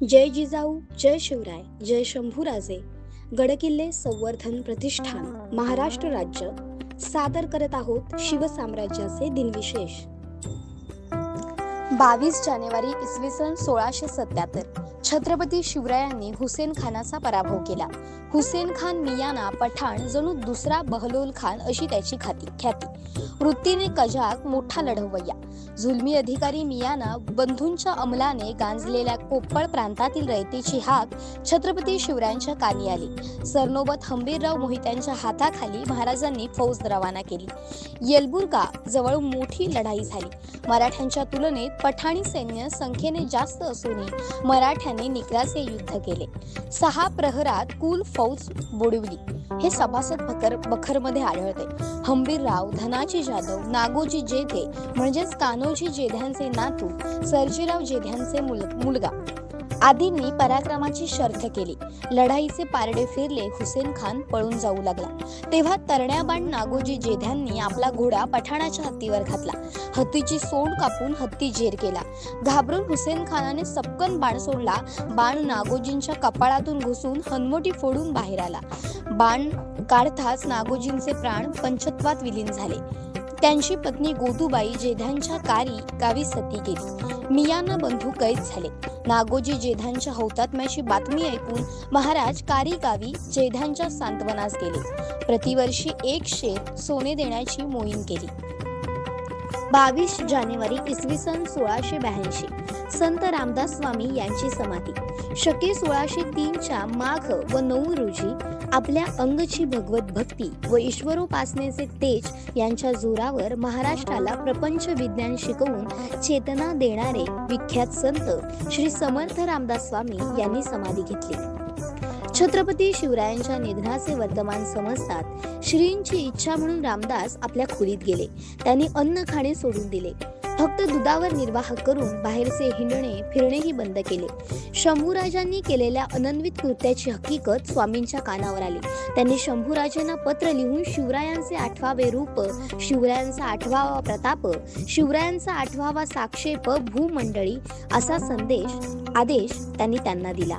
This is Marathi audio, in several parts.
जय जिजाऊ, जय शिवराय, जय शंभूराजे. गडकिल्ले संवर्धन प्रतिष्ठान महाराष्ट्र राज्य सादर करत आहोत शिवसाम्राज्याचे दिनविशेष. 22 जानेवारी इसवी सन 1677 छत्रपती शिवरायांनी हुसेन खानाचा पराभव केला. हुसेन खान मियाना पठाण जणू दुसरा बहलोल खान अशी त्याची ख्याती. वृत्तीने कजाक, मोठा लढवय्या. जुलमी अधिकारी मियाना बंधूंच्या अंमलाने गांजलेल्या कोप्पळ प्रांतातील रयतेची हाक छत्रपती शिवरायांच्या कानी आली. सरनोबत हंबीरराव मोहित्यांच्या हाताखाली महाराजांनी फौज रवाना केली. येलबुर्गा जवळ मोठी लढाई झाली. मराठ्यांच्या तुलनेत पठाणी सैन्य संख्येने जास्त असूनही मराठ्यांनी निकराचे युद्ध केले. 6 प्रहरात कुल फौज बुडवली. हे सभासद बखरमध्ये आढळते. हंबीरराव, धनाजी जाधव, नागोजी जेधे म्हणजेच कान्होजी जेध्यांचे नातू, सर्जेराव जेध्यांचे मुलगा आदींनी पराक्रमाची शर्थ केली. लढाईचे पारडे फिरले. हुसेन खान पळून जाऊ लागला. तेव्हा तरण्याबाण नागोजी जेध्यांनी आपला घोडा पठाणाच्या हत्तीवर घातला. हत्तीची सोंड कापून हत्ती जेर केला. घाबरून हुसेन खानाने सपकन बाण सोडला. बाण नागोजींच्या कपाळातून घुसून हनवटी फोडून बाहेर आला. बाण काढताच नागोजींचे प्राण पंचत्वात विलीन झाले. त्यांची पत्नी गोदूबाई जेध्यांच्या गावी सती गेली. मियाना बंधू कैद झाले. नागोजी जेध्यांच्या हौतात्म्याची बातमी ऐकून महाराज गावी जेध्यांच्या सांत्वनास गेले. प्रतिवर्षी 1 शेर सोने देण्याची मोहीम केली. 22 जानेवारी इसवी सन 1682 संत रामदास स्वामी यांची समाधी. शके 1603च्या माघ व 9 रोजी आपल्या अंगची भगवत भक्ती व ईश्वरोपासनेचे तेज यांच्या जोरावर महाराष्ट्राला प्रपंच विज्ञान शिकवून चेतना देणारे विख्यात संत श्री समर्थ रामदास स्वामी यांनी समाधी घेतली. छत्रपती शिवरायांच्या निधनाचे वर्तमान समजतात श्रींची इच्छा म्हणून रामदास आपल्या खोलीत गेले. त्यांनी अन्न खाणे सोडून दिले. फक्त दुधावर निर्वाह करून बाहेरचे हिंडणे फिरणेही बंद केले. शंभूराजांनी केलेल्या अनन्वित कृत्याची हकीकत स्वामींच्या कानावर आली. त्यांनी शंभूराजांना पत्र लिहून शिवरायांचे 8वावे रूप, शिवरायांचा 8वावा प्रताप, शिवरायांचा 8वावा साक्षेप भूमंडळी असा आदेश त्यांना दिला.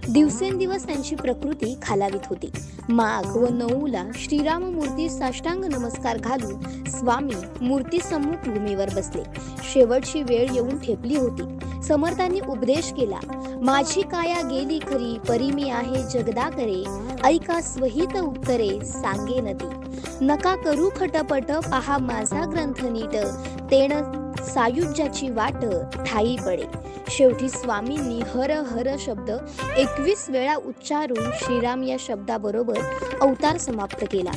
दिवसेंदिवस त्यांची प्रकृती खालावीत होती. माघ व 9ला श्रीराम मूर्ती साष्टांग नमस्कार घालून स्वामी मूर्ती सम्मुख भूमीवर बसले. शेवटची वेळ येऊन ठेपली होती. समर्थांनी उपदेश केला. माझी काया गेली खरी, परी मी आहे जगदा करे, ऐका स्वहित उत्तरे सांगे नदी. नका करू खटपट, पहा माझा ग्रंथ नीट, तेण सायुज्याची वाट ठाई पडे. शेवटी स्वामींनी हर हर शब्द 21 वेळा उच्चारून श्रीराम या शब्दाबरोबर अवतार समाप्त केला.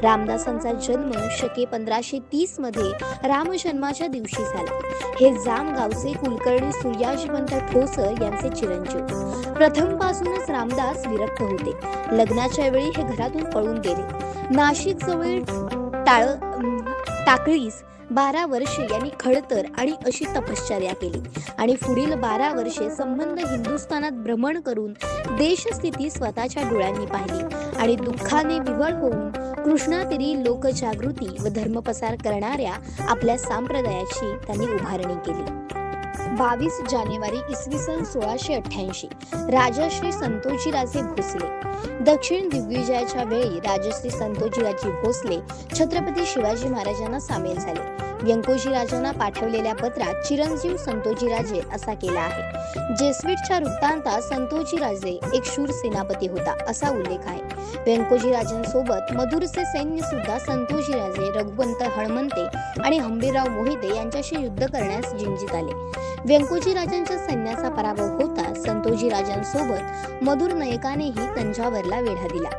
रामदासांचा जन्म शके 1530 मध्ये रामजन्माच्या दिवशी झाला. हे जाम गावचे कुलकर्णी सूर्याजीवंत ठोस यांचे चिरंजीव. प्रथमपासूनच रामदास विरक्त होते. लग्नाच्या वेळी हे घरातून पळून गेले. नाशिक जवळ टाकळीस 12 वर्षे यांनी खडतर आणि अशी तपश्चर्या केली आणि पुढील 12 वर्षे संबंध हिंदुस्थानात भ्रमण करून देशस्थिती स्वतःच्या डोळ्यांनी पाहिली आणि दुःखाने विव्हळ होऊन कृष्णातीरी लोकजागृती व धर्मप्रसार करणाऱ्या आपल्या संप्रदायाची त्यांनी उभारणी केली. 22 जानेवारी इसवी सन 1688 राजश्री संतोजीराजे भोसले. दक्षिण दिग्विजयाच्या वेळी राजश्री संतोजीराजे भोसले छत्रपती शिवाजी महाराजांना सामील झाले. व्यंकोजीराजांना पाठवलेल्या पत्रात चिरंजीव संतोजीराजे असा केला आहे. जेसवीटच्या वृत्तांतात संतोजीराजे एक शूर सेनापती होता असा उल्लेख आहे. व्यंकोजीराजांसोबत मधुरचे सैन्य सुद्धा संतोजीराजे, रघुवंत हणमंते आणि हंबीरराव मोहिते यांच्याशी युद्ध करण्यास जिंजीत आले. व्यंकोजीराजांच्या सैन्याचा पराभव होता. संतोजीराजांसोबत मधुर नायकानेही तंजावरला वेढा दिला.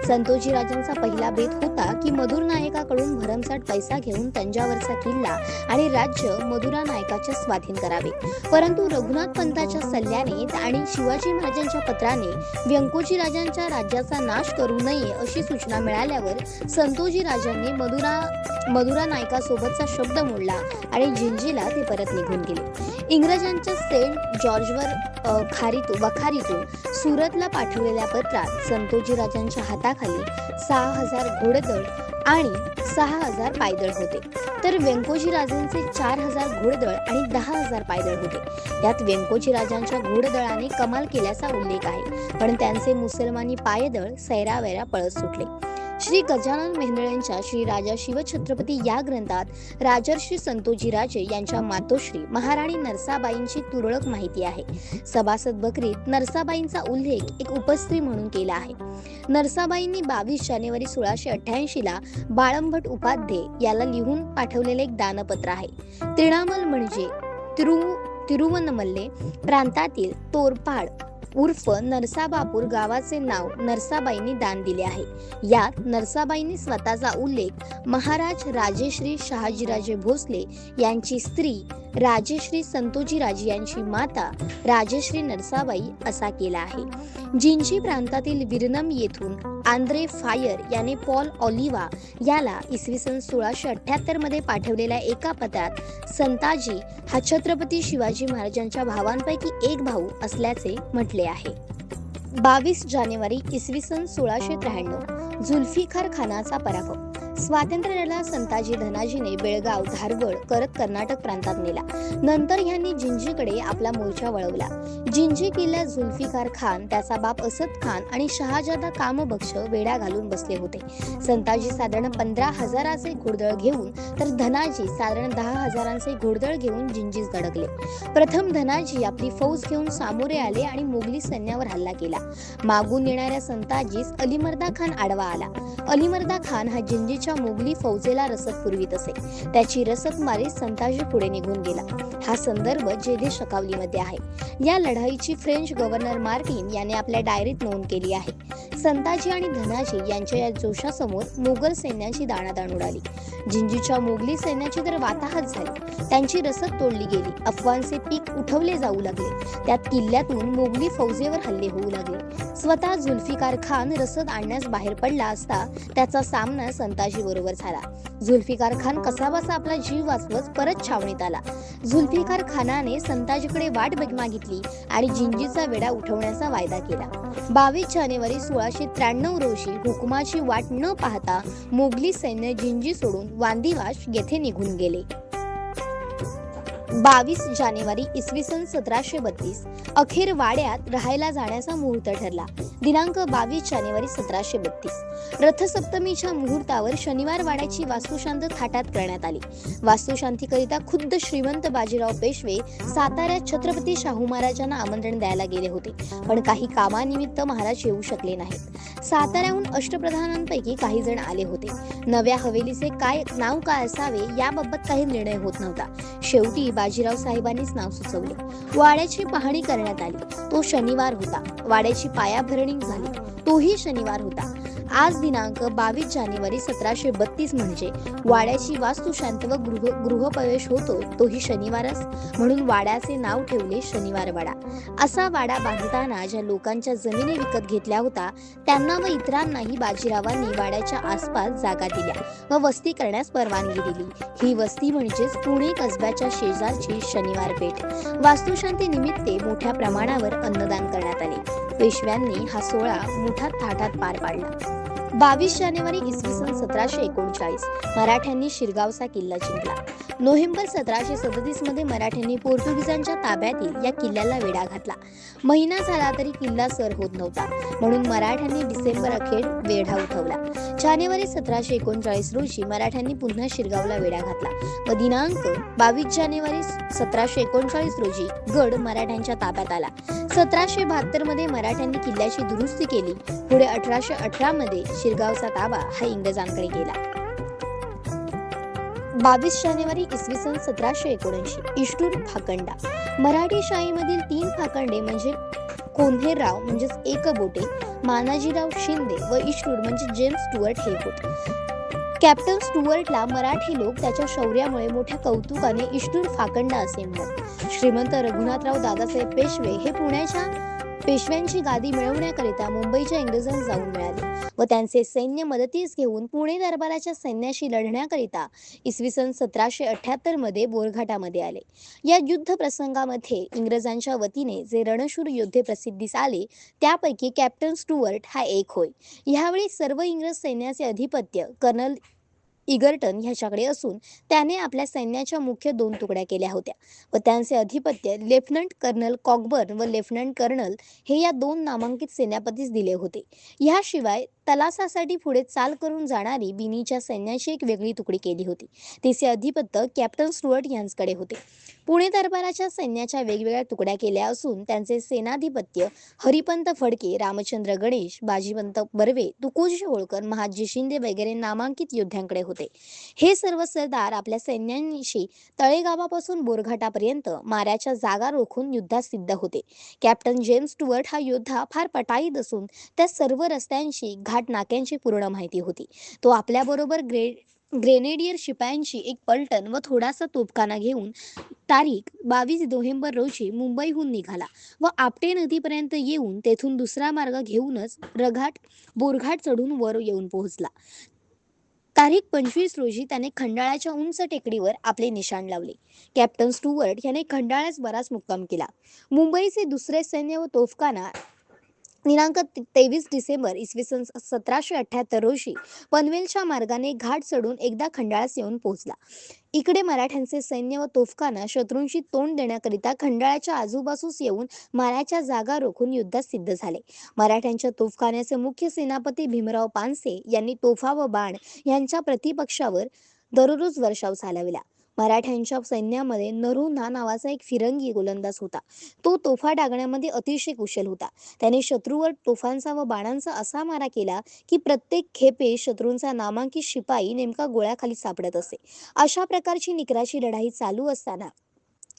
संतोजीराजांचा पहिला बेत होता की मधुर नायकाकडून भरमसाठ पैसा घेऊन तंजावरचा किल्ला आणि राज्य मधुरा नायकाच्या स्वाधीन करावे. परंतु रघुनाथ पंताच्या सल्ल्याने आणि शिवाजी महाराजांच्या पत्राने व्यंकोजीराजांच्या राज्याचा नाश करू नये अशी सूचना मिळाल्यावर संतोजीराजांनी मधुरा नायकासोबतचा शब्द मोडला आणि जिंजीला ते परत निघून गेले. इंग्रजांच्या सेंट जॉर्जवर वखारीतून सुरतला पाठवलेल्या पत्रात संतोजीराजांच्या हाताखाली 6000 घोडदळ आणि 6,000 पायदळ होते, तर व्यंकोजी राजांचे 4,000 घोडदळ आणि 10,000 पायदळ होते। यात व्यंकोजी राजांच्या घोडदळाने कमाल केल्याचा उल्लेख आहे, पण त्यांचे मुसलमानी पायदळ सैरावैरा पळत सुटले। श्री गजानन मेहेंदळेंच्या श्री राजा शिवछत्रपती या ग्रंथात राजर्षी संतोजी राजे यांच्या मातोश्री महाराणी नरसाबाईंची तुरळक माहिती आहे। सभासद बकरीत नरसाबाईंचा उल्लेख एक उपस्त्री म्हणून केला आहे। नरसाबाईंनी 22 जानेवारी 1688 ला बाळंभट उपाध्ये याला लिहून पाठवलेले एक दानपत्र आहे। त्रिणामल म्हणजे तिरुवनमल्ले प्रांतातील तोरपाड उर्फ नरसाबापूर गावाचे नाव नरसाबाईंनी दान दिले आहे। यात नरसाबाईंनी स्वतःचा उल्लेख महाराज राजेश्री शहाजीराजे भोसले यांची स्त्री राजेश्री संतोजीराजे यांची माता राजेश्री नरसाबाई असा केला आहे। जिंजी प्रांतातील विरनम येथून आंद्रे फायर याने पॉल ऑलिव्हा याला इसवी सन 1678 मध्ये पाठवलेल्या एका पत्रात संताजी हा छत्रपती शिवाजी महाराजांच्या भावांपैकी एक भाऊ असल्याचे म्हटले आहे। 22 जानेवारी इसवी सन 1693 जुल्फिकार खानाचा पराभव। स्वातंत्र्याला संताजी धनाजीने बेळगाव धारवड करत कर्नाटक प्रांतात नेला। नंतर ह्यांनी जिंजीकडे आपला मोर्चा वळवला। जिंजी किल्ल्यात जुल्फिकार खान, त्याचा बाप असद खान आणि शहाजादा कामबक्ष वेढा घालून बसले होते। संताजी साधारण 15,000चे घोडदळ घेऊन तर धनाजी साधारण 10,000चे घोडदळ घेऊन जिंजीस धडकले। प्रथम धनाजी आपली फौज घेऊन सामोरे आले आणि मोगली सैन्यावर हल्ला केला। मागून येणाऱ्या संताजीस अलीमर्दा खान आडवा आला। अलीमर्दा खान हा जिंजीच्या मोगली फौजेला रसद पुरवित असे। त्याची रसद मारीत संताजी पुढे निघून गेला। हा संदर्भ जेधे शकावलीमध्ये आहे। या लढाईची फ्रेंच गव्हर्नर मार्टिन याने आपल्या डायरीत नोंद केली आहे। संताजी आणि धनाजी यांच्या या जोशासमोर मोगल सैन्याची दाणादाण उडाली। जिंजीच्या मोगली सैन्याची तर वाताहत झाली, त्यांची रसद तोडली गेली। अफवांचे पीक उठवले जाऊ लागले। त्यात किल्ल्यातून मोगली फौजेवर हल्ले होऊ लागले। स्वतः जुल्फिकार खान रसद आणण्यास बाहेर पडला असता त्याचा सामना संताजी बरोबर झाला। जुल्फिकार खान कसाबसा आपला जीव वाचवत परत छावणीत आला। जुल्फिकार खानाने संताजीकडे वाट मागितली आणि जिंजीचा वेढा उठवण्याचा वायदा केला। 22 जानेवारी 1693 रोजी हुकुमाची वाट न पाहता मोगली सैन्य जिंजी सोडून वांदिवाश येथे निघून गेले। 22 जानेवारी इसवी सन 1732 अखेर वाड्यात राहायला जाण्याचा मुहूर्त ठरला। दिनांक 22 जानेवारी 1732 रथसप्तमीच्या मुहूर्तावर शनिवार वाड्याची वास्तुशांती थाटात करण्यात आली। वास्तुशांतीकरिता खुद्द श्रीमंत बाजीराव पेशवे साताऱ्यात छत्रपती शाहू महाराजांना आमंत्रण द्यायला गेले होते, पण काही कामानिमित्त महाराज येऊ शकले नाहीत। साताऱ्याहून अष्टप्रधानांपैकी काही जण आले होते। नव्या हवेलीचे नाव काय असावे याबाबत काही निर्णय होत नव्हता। शेवटी बाजीराव साहेबांनीच नाव सुचवले। वाड्याची पाहणी करण्यात आली। तो शनिवार होता। वाड्याची पायाभरणी झाली, तोही शनिवार होता। आज दिनांक 22 जानेवारी 1732 म्हणजे वाड्याची वास्तुशांती व गृहप्रवेश होतो तोही शनिवारच, म्हणून वाड्याचे नाव ठेवले शनिवार वाडा। असा वाडा बांधताना ज्या लोकांच्या जमिनी विकत घेतल्या होता त्यांना व इतरांनाही बाजीरावांनी वाड्याच्या आसपास जागा दिल्या व वस्ती करण्यास परवानगी दिली। ही वस्ती म्हणजेच पुणे कसब्याच्या शेजारची शनिवार पेठ। वास्तुशांती निमित्त मोठ्या प्रमाणावर अन्नदान करण्यात आले। पेशव्यांनी हा सोहळा मोठ्या थाटात पार पाडला। 22 जानेवारी इसवी सन 1739 मराठ्यांनी शिरगावचा किल्ला जिंकला। नोव्हेंबर 1737 मध्ये मराठ्यांनी पोर्तुगीजांच्या ताब्यातील या किल्ल्याला वेढा घातला। महिना झाला तरी किल्ला सर होत नव्हता, म्हणून मराठ्यांनी डिसेंबर अखेर वेढा उठवला। जानेवारी 1739 रोजी मराठ्यांनी पुन्हा शिरगावला वेढा घातला व दिनांक 22 जानेवारी 1739 रोजी गड मराठ्यांच्या ताब्यात आला। 1772 मध्ये मराठ्यांनी किल्ल्याची दुरुस्ती केली। पुढे 1818 मध्ये शिरगावचा ताबा हा इंग्रजांकडे गेला। 22 जानेवारी इसवी सन 1779 इष्टूर फाकंडा। मराठी शाहीमधील 3 फाकंडे म्हणजे कोल्हेराव म्हणजेच एकबोटे, मानाजीराव शिंदे व इष्टूर म्हणजे जेम्स स्टुअर्ट हे होते। कॅप्टन स्टुअर्टला मराठी लोक त्याच्या शौर्यामुळे मोठ्या कौतुकाने इष्टूर फाकंडा असे म्हणत। श्रीमंत रघुनाथराव दादासाहेब पेशवे हे पुण्याच्या पेशव्यांची गादी मिळवण्याकरिता मुंबईच्या इंग्रजांना जाऊन मिळाले व त्यांचे सैन्य मदतीस घेऊन पुणे दरबाराच्या सैन्याशी लढण्याकरिता इसवी सन 1778 मध्ये बोरघाटामध्ये आले। या युद्ध प्रसंगामध्ये इंग्रजांच्या वतीने जे रणशूर योद्धे प्रसिद्धीस आले त्यापैकी कॅप्टन स्टुअर्ट हा एक होय। यावेळी सर्व इंग्रज सैन्याचे अधिपत्य कर्नल इगर्टन ह्याच्याकडे असून त्याने आपल्या सैन्याच्या मुख्य 2 तुकड्या केल्या होत्या व त्यांचे अधिपत्य लेफ्टनंट कर्नल कॉकबर्न व लेफ्टनंट कर्नल हे या 2 नामांकित सेनापतीस दिले होते. ह्याशिवाय तलासासाठी पुढे चाल करून जाणारी बिनीच्या सैन्याची एक वेगळी तुकडी केली होती. तिचे अधिपत्य कॅप्टन स्टुअर्ट यांच्याकडे होते. पुणे दरबाराच्या सैन्याच्या वेगवेगळ्या तुकड्या केल्या असून त्यांचे सेनाधिपत्य हरिपंत फडके, रामचंद्र गणेश, बाजीपंत बर्वे, तुकोजी होळकर, महादजी शिंदे वगैरे नामांकित योद्ध्यांकडे होते. हे सर्व सरदार आपल्या सैन्याशी तळेगावापासून बोरघाटापर्यंत माऱ्याच्या जागा रोखून युद्धात सिद्ध होते. कॅप्टन जेम्स स्टुअर्ट हा योद्धा फार पटाईत असून त्या सर्व रस्त्यांची, घाट नाक्यांची पूर्ण माहिती होती. तो आपल्याबरोबर ग्रेनेडियर शिपायांची एक पलटण व थोडासा तोफखाना घेऊन तारीख 22 नोव्हेंबर रोजी मुंबईहून निघाला व आपटे नदीपर्यंत येऊन तेथून दुसरा मार्ग घेऊनच बोरघाट चढून वर येऊन पोहोचला. तारीख 25 रोजी त्याने खंडाळ्याच्या उंच टेकडीवर आपले निशाण लावले. कॅप्टन स्टुअर्ट याने खंडाळ्यास बराच मुक्काम केला. मुंबईचे दुसरे सैन्य व तोफखाना दिनांक 23 डिसेंबर इसवी सन 1778 रोजी पनवेलच्या मार्गाने घाट चढून एकदा खंडाळ्यास येऊन पोहोचला. इकडे मराठ्यांचे सैन्य व तोफखाना शत्रूंशी तोंड देण्याकरिता खंडाळ्याच्या आजूबाजूस येऊन माऱ्याच्या जागा रोखून युद्धात सिद्ध झाले. मराठ्यांच्या तोफखान्याचे मुख्य सेनापती भीमराव पानसे यांनी तोफा व बाण यांच्या प्रतिपक्षावर दररोज वर्षाव चालविला. मराठ्यांच्या सैन्यामध्ये नरोन्हा नावाचा एक फिरंगी गोलंदाज होता. तो तोफा डागण्यामध्ये अतिशय कुशल होता. त्याने शत्रूवर तोफांचा व बाणांचा असा मारा केला की प्रत्येक खेपे शत्रूंचा नामांकित शिपाई नेमका गोळ्याखाली सापडत असे. अशा प्रकारची निकराची लढाई चालू असताना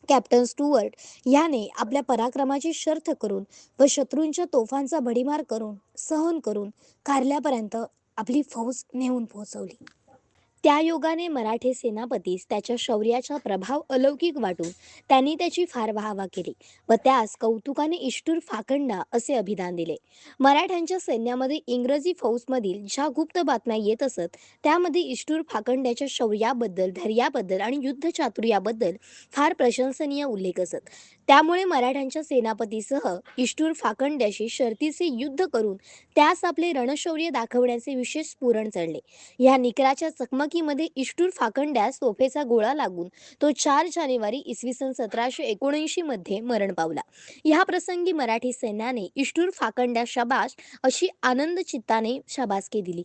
कॅप्टन स्टुअर्ट याने आपल्या पराक्रमाची शर्थ करून व शत्रूंच्या तोफांचा भडीमार करून सहन करून कारल्यापर्यंत आपली फौज नेऊन पोहोचवली. त्या योगाने मराठी सेनापतीस त्याच्या शौर्याचा प्रभाव अलौकिक वाटून त्यांनी त्याची फार वाहवा केली व त्यास कौतुकाने इष्टूर फाकंडा असे अभिधान दिले. मराठ्यांच्या सैन्यामध्ये इंग्रजी फौजमधील ज्या गुप्त बातम्या येत असत त्यामध्ये इष्टूर फाकंड्याच्या शौर्याबद्दल, धैर्याबद्दल आणि युद्ध चातुर्याबद्दल फार प्रशंसनीय उल्लेख असत. त्यामुळे मराठ्यांच्या सेनापतीसह इष्टूर फाकंड्याशी शर्तीचे युद्ध करून त्यास आपले रणशौर्य दाखवण्याचे विशेष स्फुरण चढले. या निकराच्या चकमकीमध्ये इष्टूर फाकंड्यास तोफेचा गोळा लागून तो 4 जानेवारी इसवी सन 1779 मध्ये मरण पावला. या प्रसंगी मराठी सैन्याने इष्टूर फाकंड्या शाबास अशी आनंद चित्ताने शाबासकी दिली.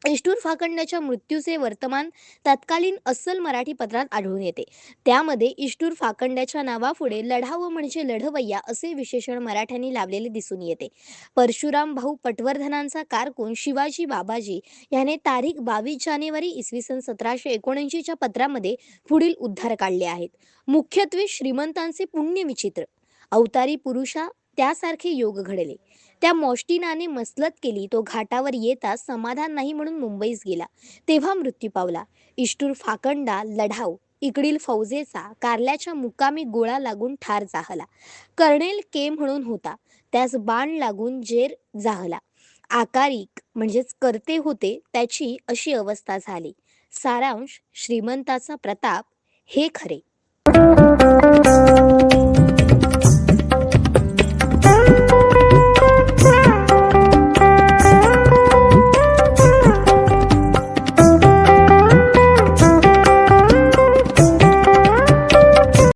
इष्टूर फाकंड्याच्या मृत्यूचे वर्तमान तत्कालीन अस्सल मराठी पत्रात आढळून येते. त्यामध्ये इष्टूर फाकंड्याच्या नावापुढे लढावं म्हणजे लढवय्या असे विशेषण मराठ्यांनी लावलेले दिसून येते. परशुराम भाऊ पटवर्धनांचा कारकून शिवाजी बाबाजी याने तारीख 22 जानेवारी इसवी सन 1779 च्या पत्रामध्ये पुढील उद्गार काढले आहेत. मुख्यत्वे श्रीमंतांचे पुण्य विचित्र, अवतारी पुरुषा त्यासारखे योग घडले. त्या मोष्टीनाने मसलत केली. तो घाटावर येता समाधान नाही म्हणून मुंबईस गेला, तेव्हा मृत्यू पावला. इष्टूर फाकंडा लढाव इकडील फौजेचा कारल्याच्या मुकामी गोळा लागून ठार झाला. कर्नेल के म्हणून होता, त्यास बाण लागून जेर जाहला. आकारिक म्हणजेच करते होते त्याची अशी अवस्था झाली. सारांश, श्रीमंताचा प्रताप हे खरे.